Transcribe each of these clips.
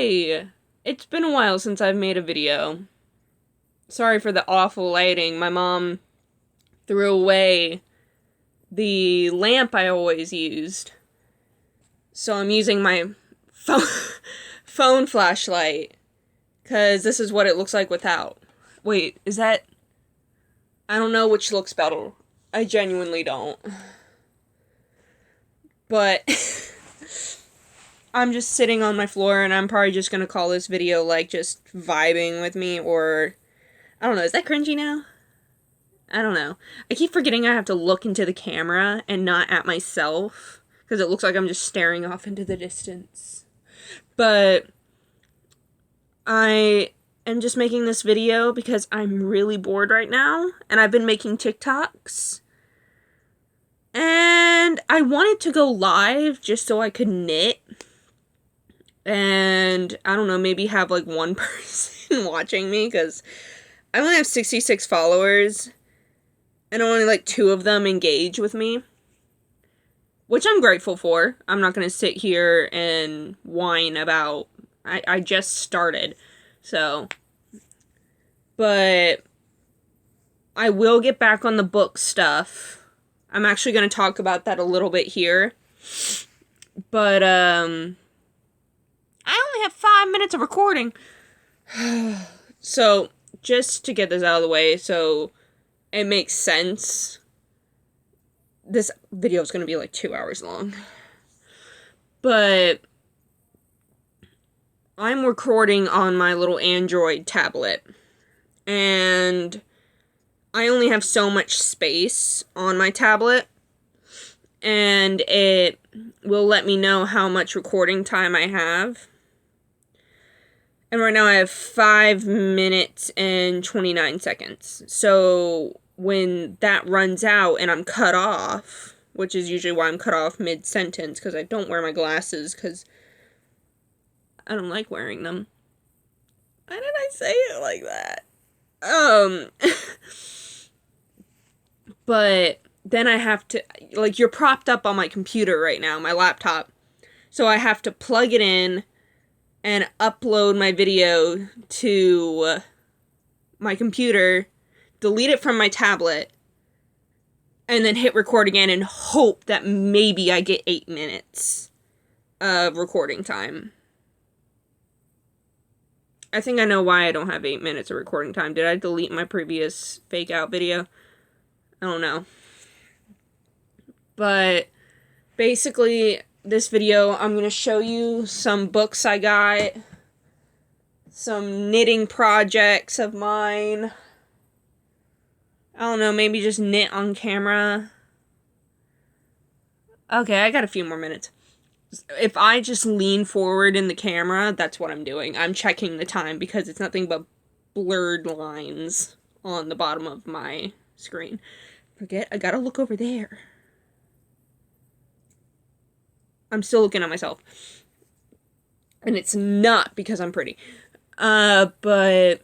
Hey! It's been a while since I've made a video. Sorry for the awful lighting. My mom threw away the lamp I always used. So I'm using my phone, phone flashlight. Because this is what it looks like without. Wait, is that... I don't know which looks better. I genuinely don't. But... I'm just sitting on my floor and I'm probably just gonna call this video like just vibing with me, or I don't know, is that cringy now? I don't know. I keep forgetting I have to look into the camera and not at myself because it looks like I'm just staring off into the distance. But I am just making this video because I'm really bored right now and I've been making TikToks. And I wanted to go live just so I could knit. And I don't know, maybe have like one person watching me because I only have 66 followers and only like 2 of them engage with me, which I'm grateful for. I'm not going to sit here and whine about I just started. So, but I will get back on the book stuff. I'm actually going to talk about that a little bit here. But I only have 5 minutes of recording. So, just to get this out of the way so it makes sense, this video is going to be like 2 hours long. But I'm recording on my little Android tablet. And I only have so much space on my tablet. And it will let me know how much recording time I have. And right now I have 5 minutes and 29 seconds. So when that runs out and I'm cut off, which is usually why I'm cut off mid-sentence, because I don't wear my glasses, because I don't like wearing them. Why did I say it like that? But then I have to, like, you're propped up on my computer right now, my laptop. So I have to plug it in and upload my video to my computer, delete it from my tablet, and then hit record again and hope that maybe I get 8 minutes of recording time. I think I know why I don't have 8 minutes of recording time. Did I delete my previous fake out video? I don't know. But basically, this video, I'm going to show you some books I got, some knitting projects of mine. I don't know, maybe just knit on camera. Okay, I got a few more minutes. If I just lean forward in the camera, that's what I'm doing. I'm checking the time because it's nothing but blurred lines on the bottom of my screen. I gotta look over there. I'm still looking at myself. And it's not because I'm pretty. But...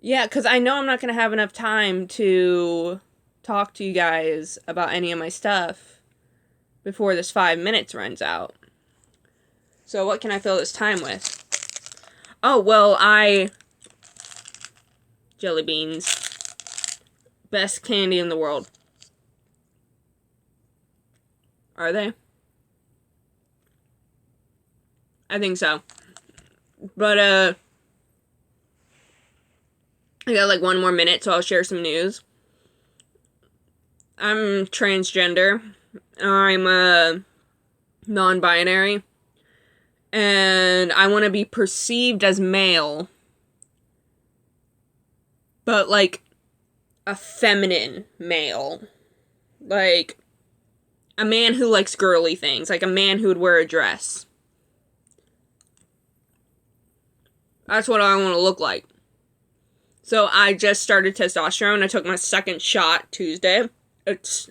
yeah, because I know I'm not going to have enough time to talk to you guys about any of my stuff before this 5 minutes runs out. So what can I fill this time with? Oh, well, jelly beans. Best candy in the world. Are they? I think so. But, I got like 1 more minute, so I'll share some news. I'm transgender. I'm, non-binary. And I want to be perceived as male. But, like, a feminine male. Like, a man who likes girly things. Like, a man who would wear a dress. That's what I want to look like. So I just started testosterone. I took my 2nd shot Tuesday. It's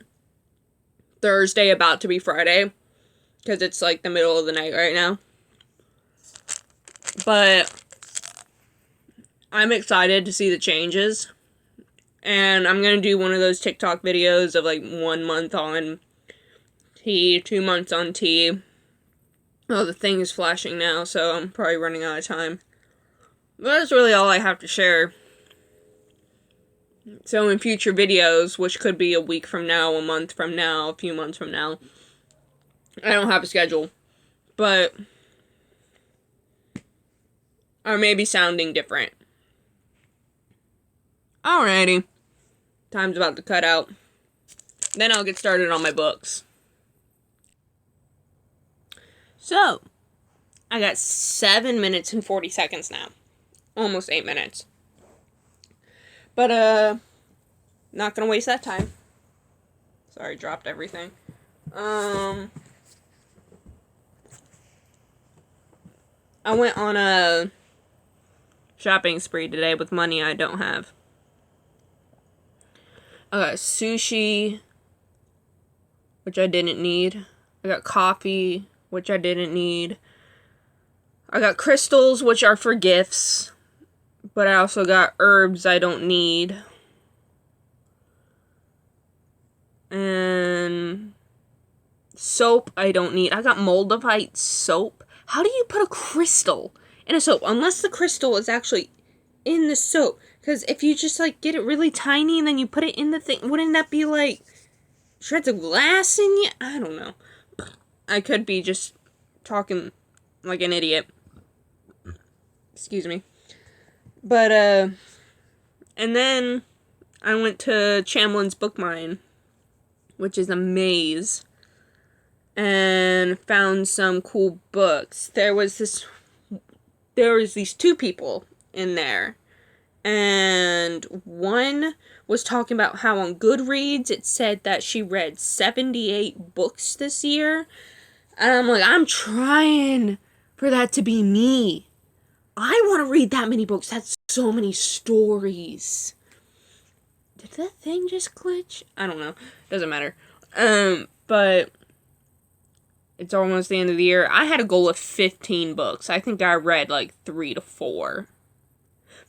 Thursday, about to be Friday. Because it's like the middle of the night right now. But I'm excited to see the changes. And I'm going to do one of those TikTok videos of like 1 month on tea, 2 months on tea. Oh, the thing is flashing now, so I'm probably running out of time. But that's really all I have to share. So in future videos, which could be a week from now, a month from now, a few months from now, I don't have a schedule. But I may be sounding different. Alrighty. Time's about to cut out. Then I'll get started on my books. So, I got 7 minutes and 40 seconds now. Almost 8 minutes. But, not gonna waste that time. Sorry, dropped everything. I went on a shopping spree today with money I don't have. I got sushi, which I didn't need. I got coffee, which I didn't need. I got crystals, which are for gifts. But I also got herbs I don't need. And soap I don't need. I got Moldavite soap. How do you put a crystal in a soap? Unless the crystal is actually in the soap. Because if you just, like, get it really tiny and then you put it in the thing, wouldn't that be, like, shreds of glass in you? I don't know. I could be just talking like an idiot. Excuse me. But, and then I went to Chamlin's Book Mine, which is a maze, and found some cool books. There was these two people in there, and one was talking about how on Goodreads it said that she read 78 books this year, and I'm like, I'm trying for that to be me. I want to read that many books. That's so many stories. Did that thing just glitch? I don't know. Doesn't matter. But it's almost the end of the year. I had a goal of 15 books. I think I read like 3 to 4.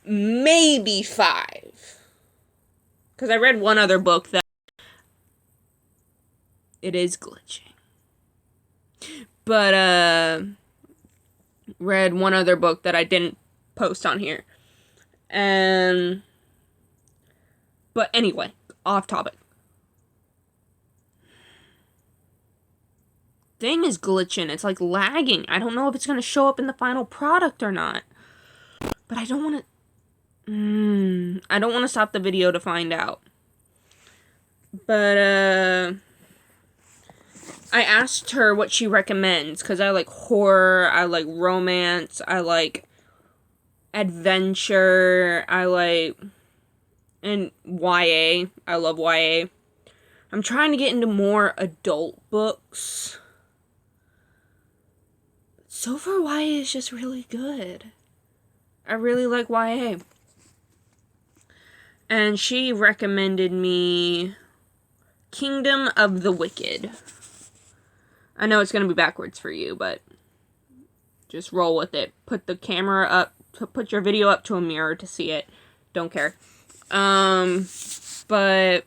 Maybe 5. Because I read one other book that it is glitching. But, read one other book that I didn't post on here. But anyway, off topic. Thing is glitching. It's like lagging. I don't know if it's going to show up in the final product or not. But I don't want to... I don't want to stop the video to find out. But, I asked her what she recommends, because I like horror, I like romance, I like adventure, I like... and YA. I love YA. I'm trying to get into more adult books. So far, YA is just really good. I really like YA. And she recommended me Kingdom of the Wicked. I know it's going to be backwards for you, but just roll with it. Put the camera up, put your video up to a mirror to see it. Don't care. But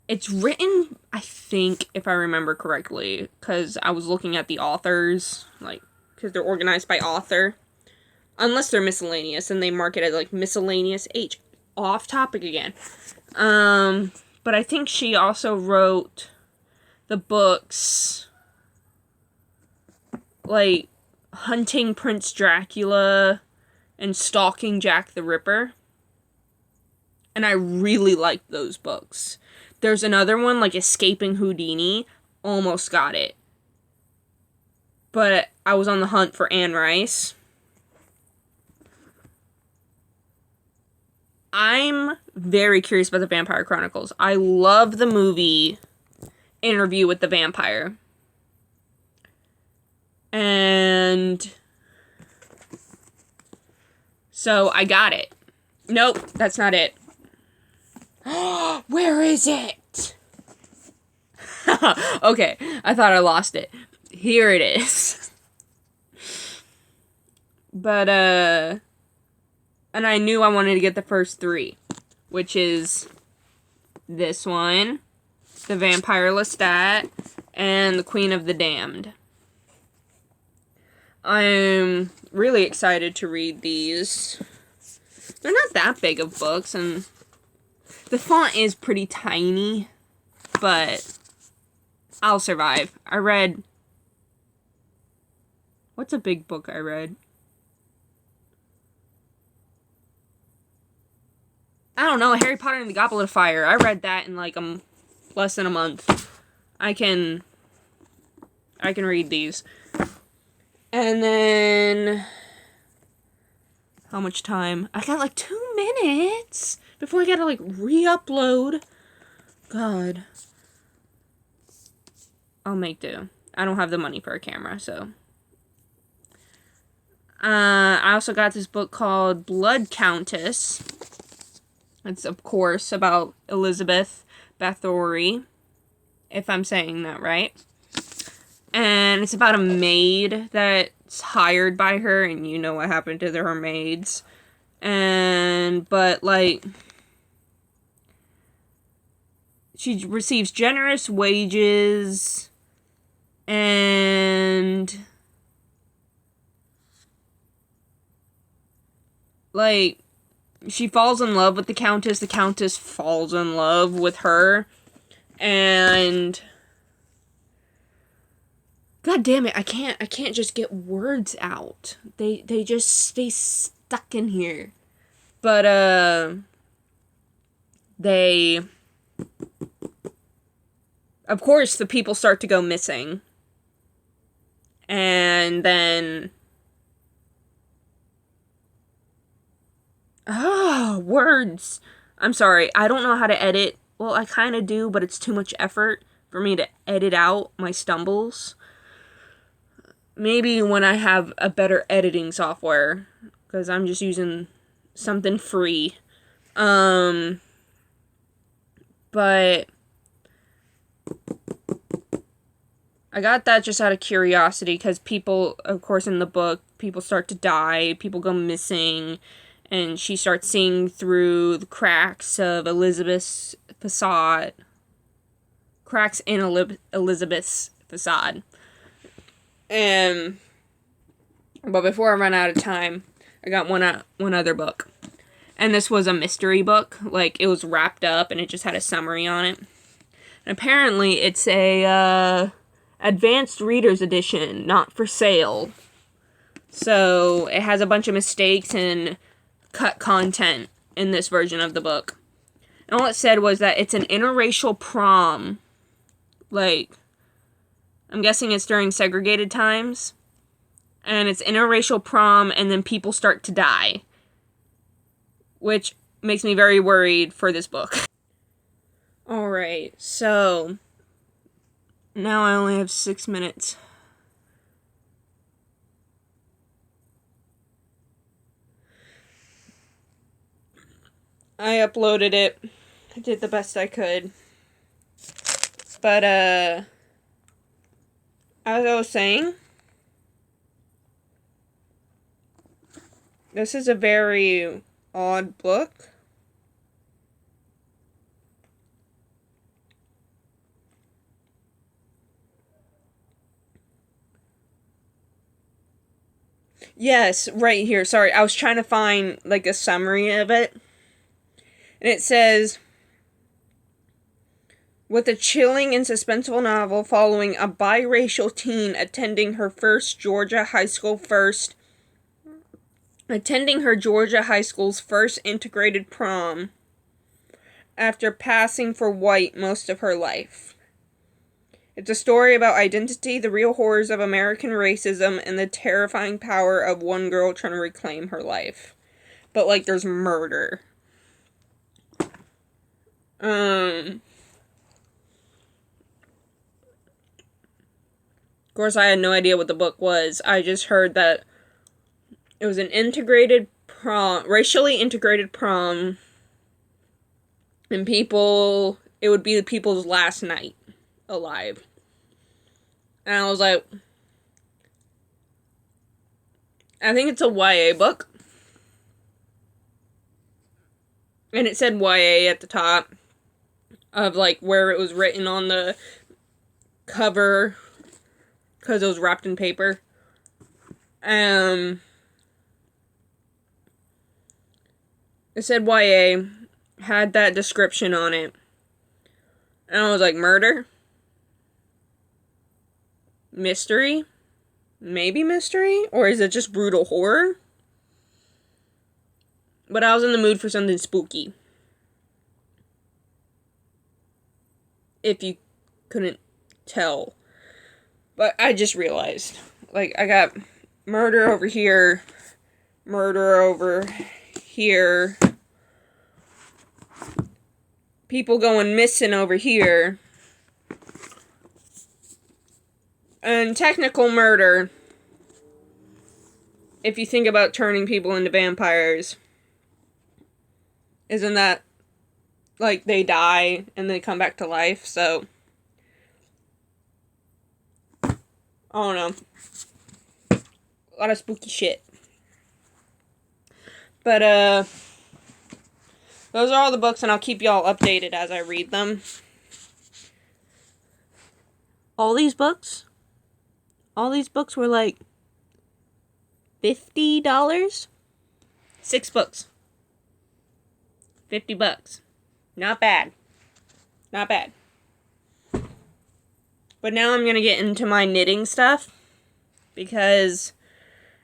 it's written, I think, if I remember correctly, because I was looking at the authors, like, because they're organized by author. Unless they're miscellaneous, and they mark it as, like, miscellaneous H. Off topic again. But I think she also wrote the books, like, Hunting Prince Dracula and Stalking Jack the Ripper. And I really liked those books. There's another one, like Escaping Houdini. Almost got it. But I was on the hunt for Anne Rice. I'm very curious about the Vampire Chronicles. I love the movie Interview with the Vampire. And so I got it. Nope, that's not it. Where is it? Okay, I thought I lost it. Here it is. But, and I knew I wanted to get the first 3, which is this one, The Vampire Lestat, and The Queen of the Damned. I'm really excited to read these. They're not that big of books, and the font is pretty tiny, but I'll survive. I read... What's a big book I read? I don't know, Harry Potter and the Goblet of Fire. I read that in like less than a month. I can read these. And then... How much time? I got like 2 minutes before I gotta like re-upload. God. I'll make do. I don't have the money for a camera, so. I also got this book called Blood Countess. It's, of course, about Elizabeth Bathory, if I'm saying that right. And it's about a maid that's hired by her, and you know what happened to her maids. But, like, she receives generous wages, and, like, she falls in love with the Countess falls in love with her, and... God damn it, I can't just get words out. They just stay stuck in here. But, of course, the people start to go missing. And then... words. I'm sorry, I don't know how to edit. Well, I kind of do, but it's too much effort for me to edit out my stumbles. Maybe when I have a better editing software, because I'm just using something free. But I got that just out of curiosity, because people, of course, in the book, people start to die, people go missing, and she starts seeing through the cracks of Elizabeth's facade. Cracks in Elizabeth's facade. But before I run out of time, I got one other book. And this was a mystery book. Like, it was wrapped up and it just had a summary on it. And apparently it's a, advanced reader's edition, not for sale. So, it has a bunch of mistakes and cut content in this version of the book. And all it said was that it's an interracial prom. Like... I'm guessing it's during segregated times. And it's interracial prom, and then people start to die. Which makes me very worried for this book. Alright, so... Now I only have 6 minutes. I uploaded it. I did the best I could. But, as I was saying, this is a very odd book. Yes, right here. Sorry, I was trying to find, like, a summary of it. And it says... With a chilling and suspenseful novel following a biracial teen attending her Georgia High School's first integrated prom after passing for white most of her life. It's a story about identity, the real horrors of American racism, and the terrifying power of one girl trying to reclaim her life. But, like, there's murder. Of course, I had no idea what the book was. I just heard that it was an integrated prom, racially integrated prom, and it would be the people's last night alive. And I was like, I think it's a YA book. And it said YA at the top of, like, where it was written on the cover, because it was wrapped in paper. Um, it said YA, had that description on it. And I was like, murder? Mystery? Maybe mystery? Or is it just brutal horror? But I was in the mood for something spooky. If you couldn't tell. But I just realized. Like, I got murder over here. Murder over here. People going missing over here. And technical murder. If you think about turning people into vampires. Isn't that, like, they die and they come back to life? So, I don't know. A lot of spooky shit. But, those are all the books, and I'll keep y'all updated as I read them. All these books were like $50? 6 books. $50. Not bad. Not bad. But now I'm gonna get into my knitting stuff, because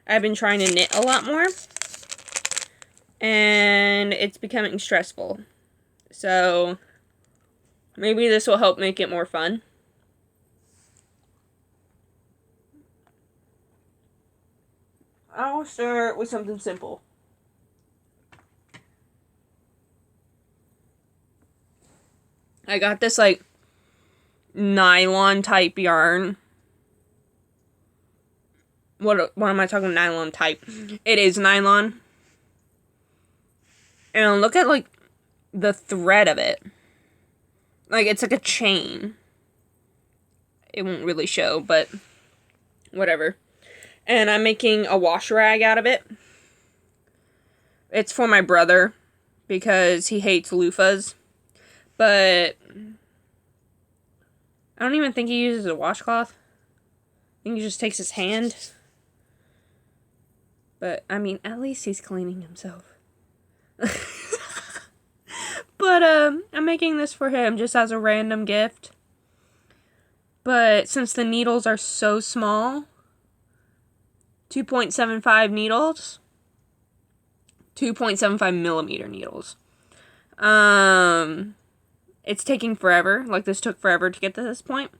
I've been trying to knit a lot more. And it's becoming stressful. So, maybe this will help make it more fun. I'll start with something simple. I got this, like, nylon type yarn. What am I talking nylon type? It is nylon. And look at, like, the thread of it. Like, it's like a chain. It won't really show, but whatever. And I'm making a wash rag out of it. It's for my brother, because he hates loofahs. But I don't even think he uses a washcloth. I think he just takes his hand. But, I mean, at least he's cleaning himself. But, I'm making this for him just as a random gift. But since the needles are so small, 2.75 needles, 2.75 millimeter needles. It's taking forever. Like, this took forever to get to this point.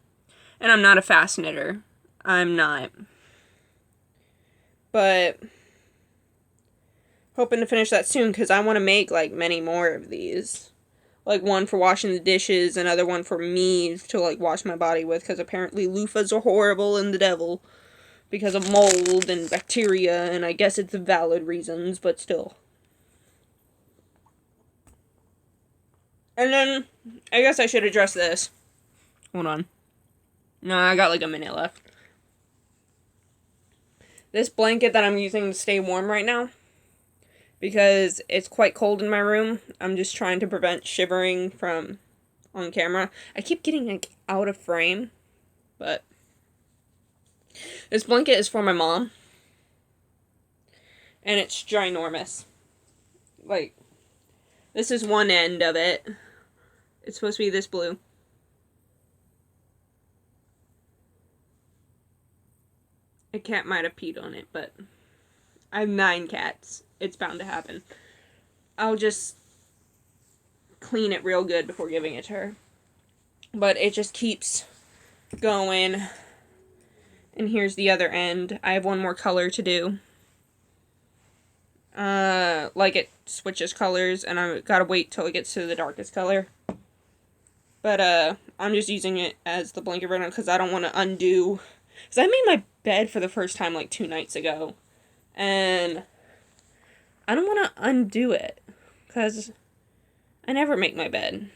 And I'm not a fast knitter. I'm not. But hoping to finish that soon, because I want to make, like, many more of these. Like, one for washing the dishes, another one for me to, like, wash my body with, because apparently loofahs are horrible and the devil. Because of mold and bacteria, and I guess it's valid reasons, but still. And then, I guess I should address this. Hold on. No, I got like a minute left. This blanket that I'm using to stay warm right now, because it's quite cold in my room. I'm just trying to prevent shivering from on camera. I keep getting, like, out of frame, but this blanket is for my mom, and it's ginormous. Like, this is one end of it. It's supposed to be this blue. A cat might have peed on it, but I have 9 cats. It's bound to happen. I'll just clean it real good before giving it to her. But it just keeps going. And here's the other end. I have one more color to do. Like, it switches colors, and I gotta wait till it gets to the darkest color. But, I'm just using it as the blanket right now, because I don't want to undo. Because I made my bed for the first time, like, 2 nights ago. And I don't want to undo it, because I never make my bed.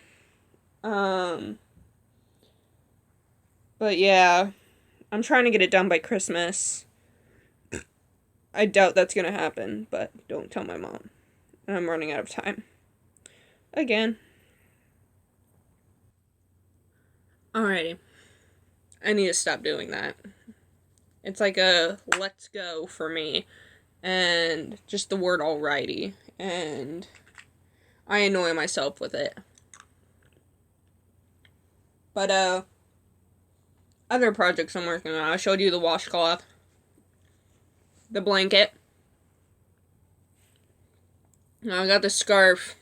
But yeah, I'm trying to get it done by Christmas. I doubt that's gonna happen, but don't tell my mom. I'm running out of time. Again. Alrighty. I need to stop doing that. It's like a let's go for me. And just the word alrighty. And I annoy myself with it. But, other projects I'm working on. I showed you the washcloth. The blanket. Now I got the scarf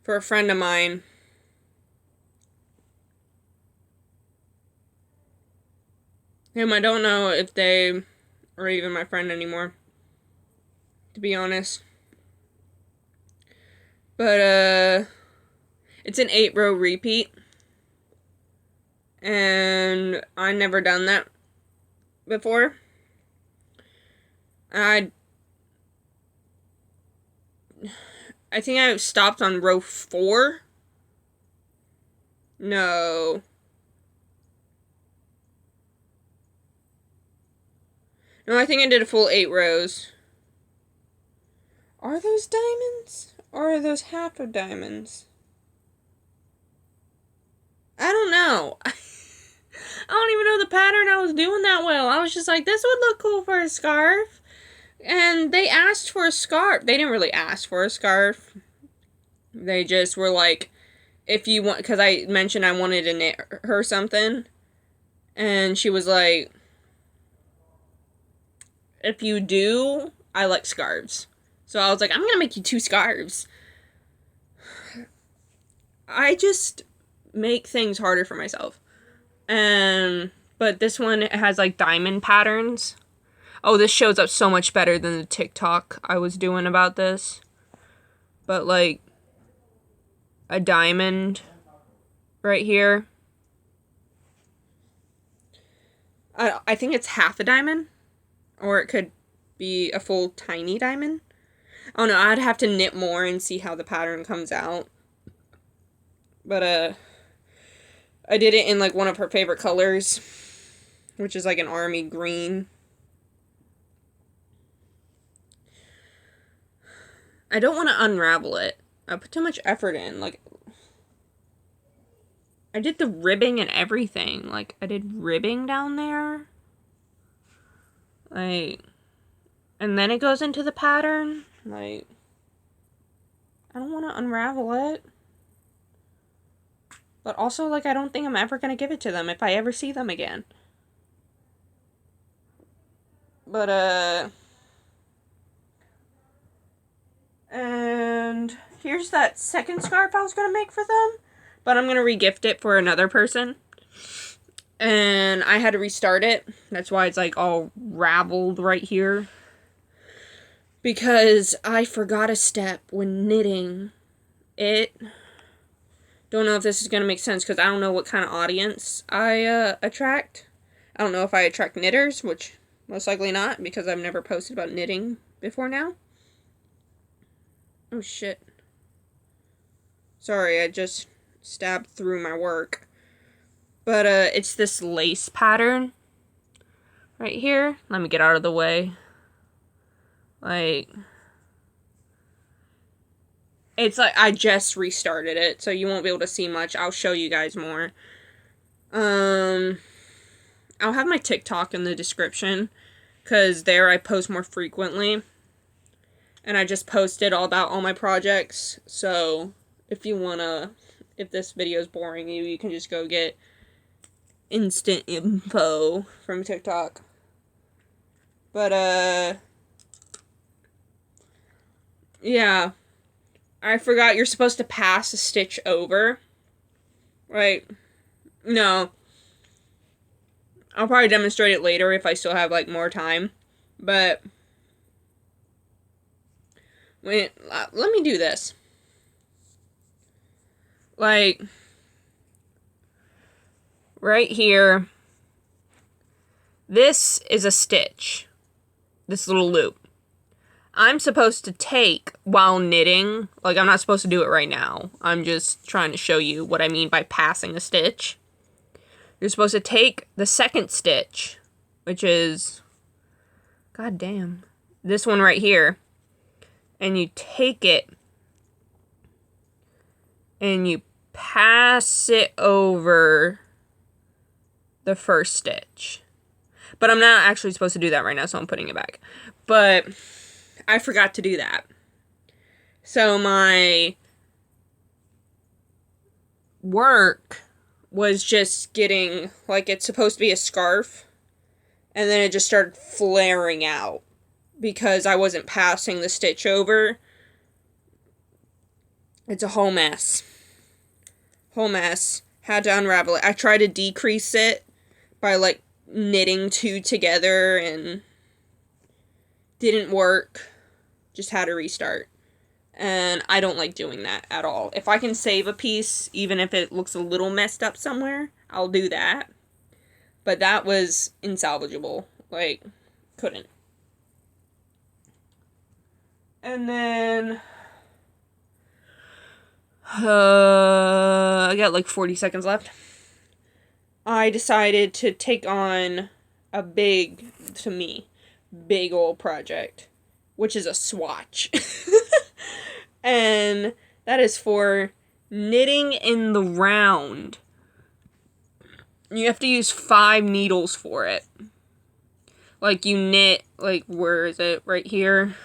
for a friend of mine. Him, I don't know if they are even my friend anymore, to be honest. But, it's an 8-row repeat. And I never done that before. I think I stopped on row 4. No. No, I think I did a full 8 rows. Are those diamonds? Or are those half of diamonds? I don't know. I don't even know the pattern I was doing that well. I was just like, this would look cool for a scarf. And they asked for a scarf. They didn't really ask for a scarf. They just were like, if you want, because I mentioned I wanted to knit her something. And she was like, if you do, I like scarves. So I was like, I'm going to make you 2 scarves. I just make things harder for myself. But this one has like diamond patterns. Oh, this shows up so much better than the TikTok I was doing about this. But like a diamond right here. I think it's half a diamond. Or it could be a full tiny diamond. Oh no, I'd have to knit more and see how the pattern comes out. But I did it in like one of her favorite colors, which is like an army green. I don't want to unravel it. I put too much effort in. Like, I did the ribbing and everything. Like, I did ribbing down there. Like, and then it goes into the pattern. Like, I don't want to unravel it. But also, like, I don't think I'm ever going to give it to them if I ever see them again. But, and here's that second scarf I was going to make for them. But I'm going to regift it for another person. And I had to restart it. That's why it's, like, all raveled right here. Because I forgot a step when knitting it. Don't know if this is going to make sense because I don't know what kind of audience I attract. I don't know if I attract knitters, which most likely not because I've never posted about knitting before now. Oh shit. Sorry, I just stabbed through my work. But it's this lace pattern right here. Let me get out of the way. Like, it's like I just restarted it, so you won't be able to see much. I'll show you guys more. I'll have my TikTok in the description, because there I post more frequently. And I just posted all about all my projects, so if this video is boring you can just go get instant info from TikTok. But, yeah. I forgot you're supposed to pass a stitch over. Right. No. I'll probably demonstrate it later if I still have, like, more time. But let me do this. Like, right here, this is a stitch. This little loop. I'm supposed to take while knitting, like I'm not supposed to do it right now. I'm just trying to show you what I mean by passing a stitch. You're supposed to take the second stitch, which is, god damn, this one right here. And you take it and you pass it over the first stitch. But I'm not actually supposed to do that right now, so I'm putting it back. But I forgot to do that. So my work was just getting, like, it's supposed to be a scarf, and then it just started flaring out because I wasn't passing the stitch over. It's a whole mess. Whole mess. Had to unravel it. I tried to decrease it by, like, knitting two together, and didn't work. Just had to restart. And I don't like doing that at all. If I can save a piece, even if it looks a little messed up somewhere, I'll do that. But that was insalvageable. Like, couldn't. And then I got like 40 seconds left. I decided to take on a big old project, which is a swatch. And that is for knitting in the round. You have to use 5 needles for it. Like, you knit, like, where is it? Right here.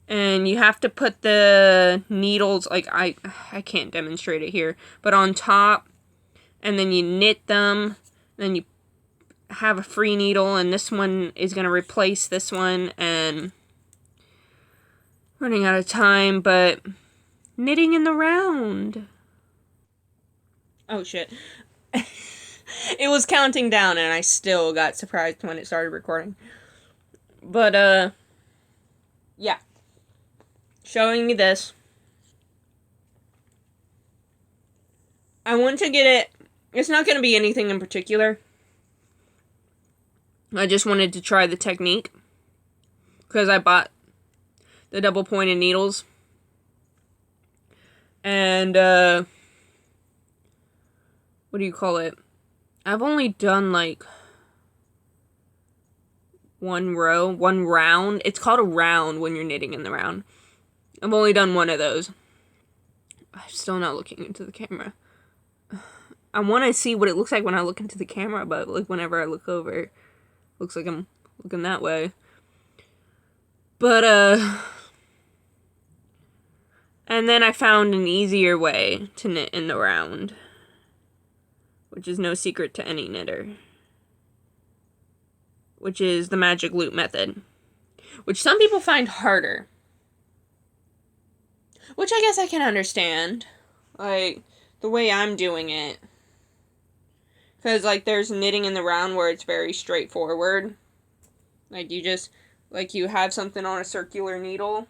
And you have to put the needles, like, I can't demonstrate it here, but on top, and then you knit them, then you have a free needle, and this one is going to replace this one, and running out of time, but knitting in the round. Oh, shit. It was counting down, and I still got surprised when it started recording. But, yeah. Showing you this. I want to get it. It's not going to be anything in particular. I just wanted to try the technique. Because I bought the double pointed needles. And, what do you call it? I've only done, like, one round. It's called a round when you're knitting in the round. I've only done one of those. I'm still not looking into the camera. I want to see what it looks like when I look into the camera, but, like, whenever I look over, it looks like I'm looking that way. But, and then I found an easier way to knit in the round, which is no secret to any knitter, which is the magic loop method, which some people find harder, which I guess I can understand, like, the way I'm doing it, because, like, there's knitting in the round where it's very straightforward, like, you just, like, you have something on a circular needle,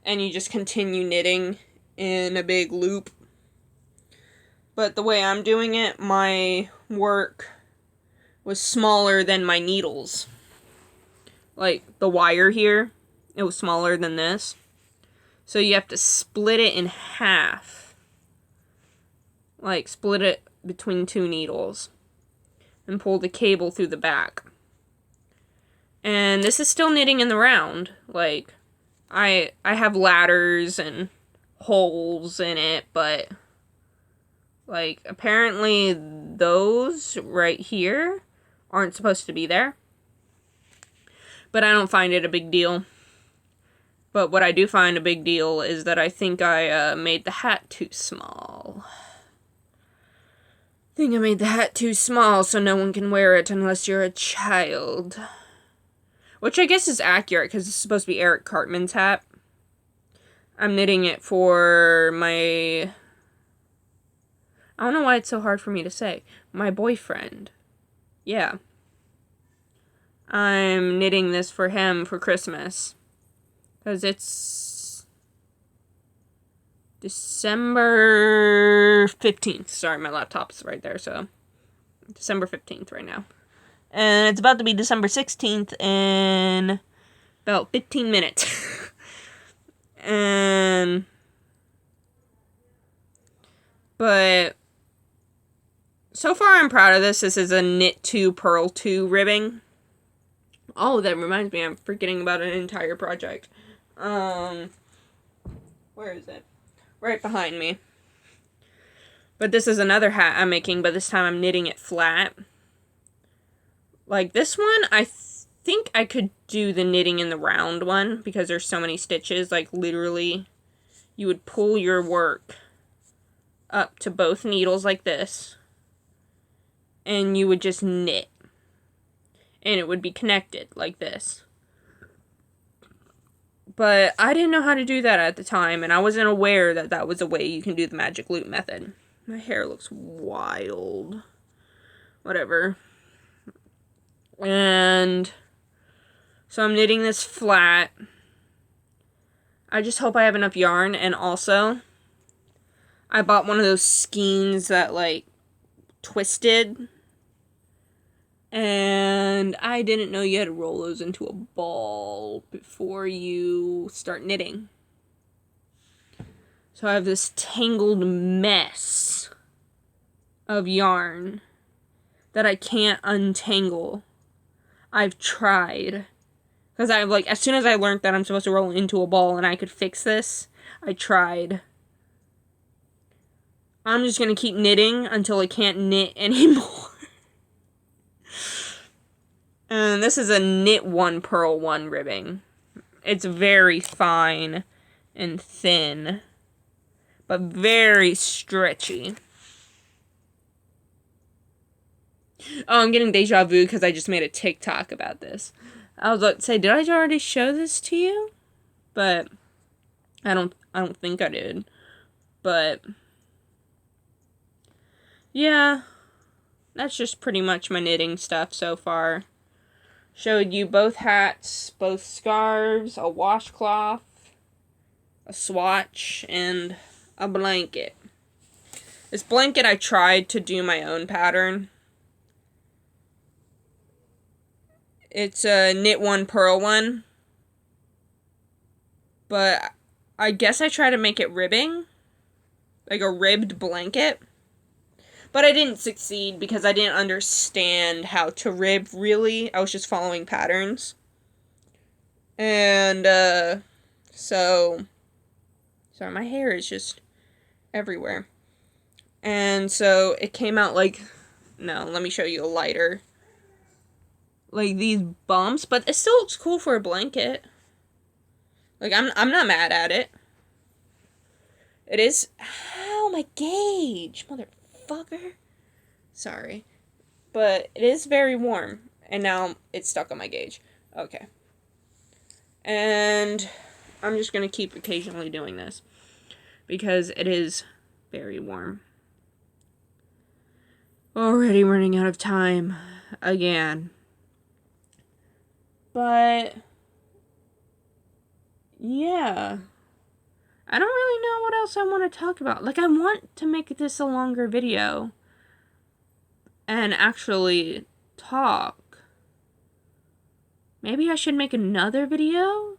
and you just continue knitting in a big loop. But the way I'm doing it, my work was smaller than my needles. Like, the wire here, it was smaller than this. So you have to split it in half. Like, split it between 2 needles. And pull the cable through the back. And this is still knitting in the round. Like, I have ladders and holes in it, but, like, apparently those right here aren't supposed to be there. But I don't find it a big deal. But what I do find a big deal is that I think I made the hat too small. I think I made the hat too small so no one can wear it unless you're a child. Which I guess is accurate because it's supposed to be Eric Cartman's hat. I'm knitting it for my... I don't know why it's so hard for me to say. My boyfriend. Yeah. I'm knitting this for him for Christmas. Because it's December 15th. Sorry, my laptop's right there, so December 15th right now. And it's about to be December 16th in about 15 minutes. But so far I'm proud of this. This is a knit 2 purl 2 ribbing. Oh, that reminds me, I'm forgetting about an entire project. Where is it? Right behind me. But this is another hat I'm making, but this time I'm knitting it flat. Like this one, I think I could do the knitting in the round one because there's so many stitches. Like literally, you would pull your work up to both needles like this, and you would just knit. And it would be connected like this. But I didn't know how to do that at the time, and I wasn't aware that that was a way you can do the magic loop method. My hair looks wild. Whatever. And so I'm knitting this flat. I just hope I have enough yarn, and also I bought one of those skeins that like twisted, and I didn't know you had to roll those into a ball before you start knitting. So I have this tangled mess of yarn that I can't untangle. I've tried. Because I've like, as soon as I learned that I'm supposed to roll into a ball and I could fix this, I tried. I'm just going to keep knitting until I can't knit anymore. And this is a knit one, purl one ribbing. It's very fine and thin, but very stretchy. Oh, I'm getting deja vu because I just made a TikTok about this. I was about to say, did I already show this to you? But I don't think I did. But yeah, that's just pretty much my knitting stuff so far. Showed you both hats, both scarves, a washcloth, a swatch, and a blanket. This blanket I tried to do my own pattern. It's a knit one, purl one. But I guess I tried to make it ribbing. Like a ribbed blanket. But I didn't succeed because I didn't understand how to rib, really. I was just following patterns. And, so... Sorry, my hair is just everywhere. And so it came out like... No, let me show you a lighter. Like these bumps, but it still looks cool for a blanket. Like, I'm not mad at it. It is... Ow, my gauge! Motherfucker. Sorry. But it is very warm. And now it's stuck on my gauge. Okay. And I'm just going to keep occasionally doing this. Because it is very warm. Already running out of time. Again. But... yeah. I don't really know what else I want to talk about. Like, I want to make this a longer video. And actually talk. Maybe I should make another video?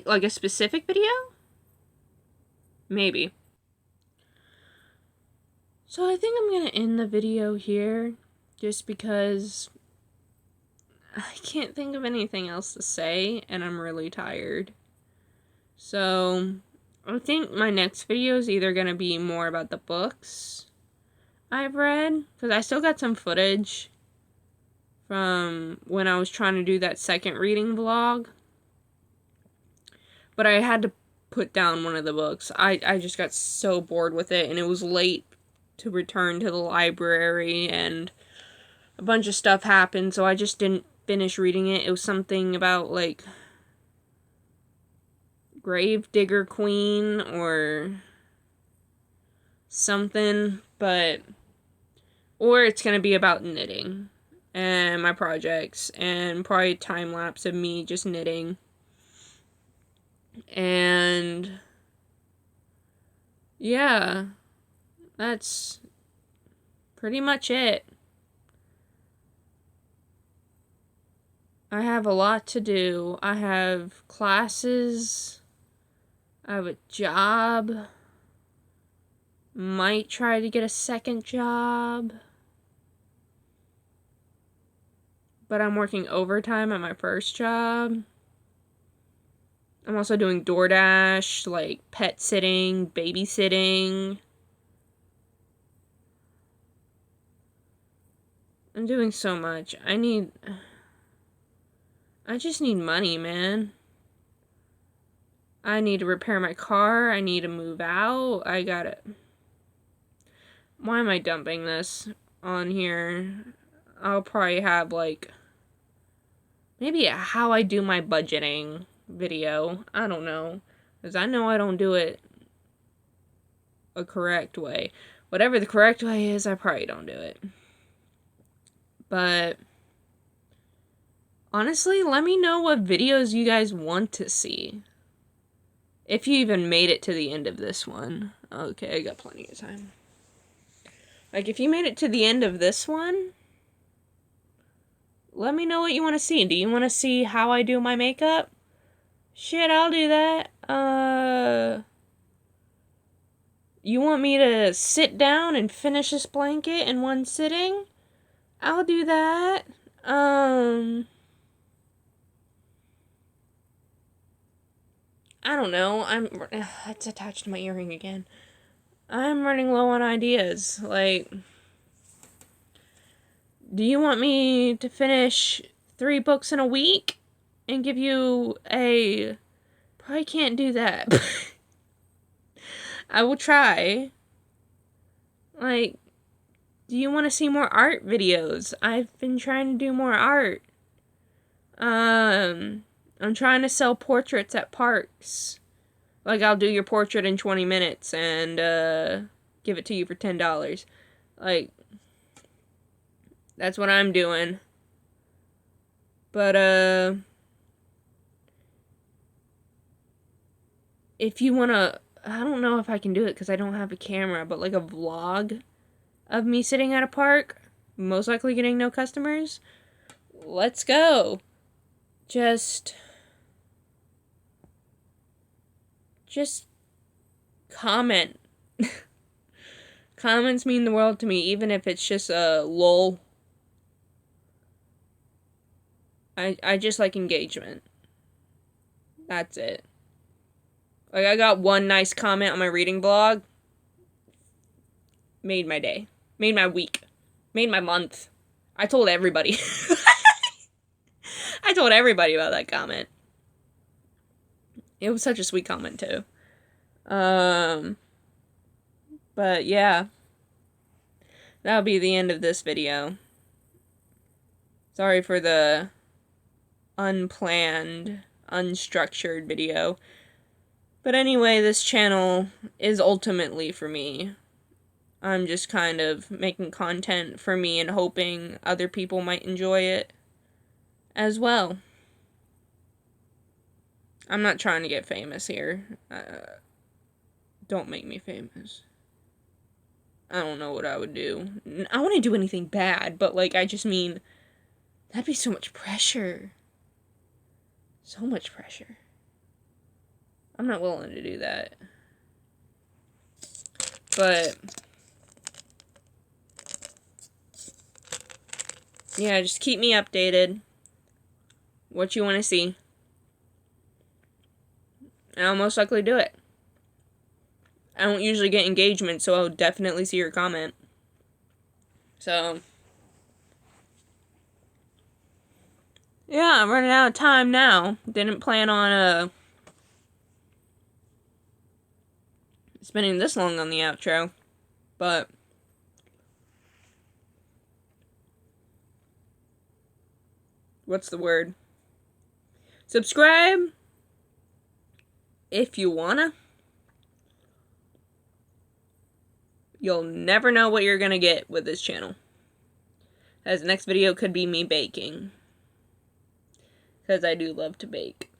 Like a specific video? Maybe. So I think I'm gonna end the video here. Just because I can't think of anything else to say. And I'm really tired. So I think my next video is either gonna be more about the books I've read, because I still got some footage from when I was trying to do that second reading vlog, but I had to put down one of the books. I just got so bored with it, and it was late to return to the library, and a bunch of stuff happened, so I just didn't finish reading it. It was something about, like, Gravedigger Queen, or something, but... Or it's going to be about knitting and my projects and probably a time lapse of me just knitting. And yeah, that's pretty much it. I have a lot to do. I have classes. I have a job. Might try to get a second job. But I'm working overtime at my first job. I'm also doing DoorDash, like pet sitting, babysitting. I'm doing so much. I just need money, man. I need to repair my car. I need to move out. Why am I dumping this on here? I'll probably have, like, maybe a how I do my budgeting video. I don't know. Because I know I don't do it a correct way. Whatever the correct way is, I probably don't do it. But honestly, let me know what videos you guys want to see. If you even made it to the end of this one. Okay, I got plenty of time. Like, if you made it to the end of this one, let me know what you want to see. Do you want to see how I do my makeup? Shit, I'll do that. You want me to sit down and finish this blanket in one sitting? I'll do that. I don't know. It's attached to my earring again. I'm running low on ideas. Like, do you want me to finish 3 books in a week and give you a... Probably can't do that. I will try. Like, do you want to see more art videos? I've been trying to do more art. I'm trying to sell portraits at parks. Like, I'll do your portrait in 20 minutes and, give it to you for $10. Like, that's what I'm doing. But, if you wanna, I don't know if I can do it because I don't have a camera, but like a vlog of me sitting at a park, most likely getting no customers, let's go. Just comment. Comments mean the world to me, even if it's just a lol. I just like engagement. That's it. Like, I got one nice comment on my reading blog. Made my day. Made my week. Made my month. I told everybody. I told everybody about that comment. It was such a sweet comment, too. But yeah. That'll be the end of this video. Sorry for the unplanned, unstructured video. But anyway, this channel is ultimately for me. I'm just kind of making content for me and hoping other people might enjoy it as well. I'm not trying to get famous here. Don't make me famous. I don't know what I would do. I wouldn't do anything bad, but, like, I just mean, that'd be so much pressure. So much pressure. I'm not willing to do that. But yeah, just keep me updated. What you want to see. And I'll most likely do it. I don't usually get engagement, so I'll definitely see your comment. So yeah, I'm running out of time now. Didn't plan on spending this long on the outro, but what's the word? Subscribe if you wanna. You'll never know what you're gonna get with this channel. As the next video could be me baking. Because I do love to bake.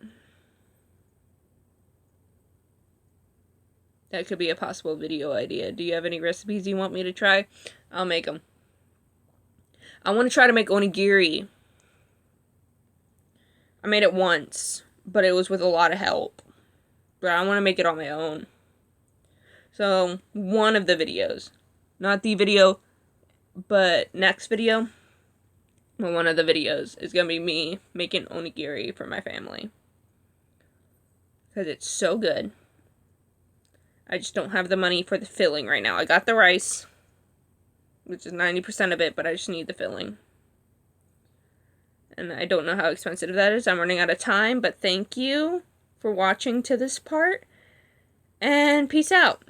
That could be a possible video idea. Do you have any recipes you want me to try? I'll make them. I want to try to make onigiri. I made it once, but it was with a lot of help. But I want to make it on my own. So, one of the videos. Not the video, but next video. Well, one of the videos is going to be me making onigiri for my family. because it's so good. I just don't have the money for the filling right now. I got the rice, which is 90% of it, but I just need the filling. And I don't know how expensive that is. I'm running out of time, but thank you for watching to this part, and peace out.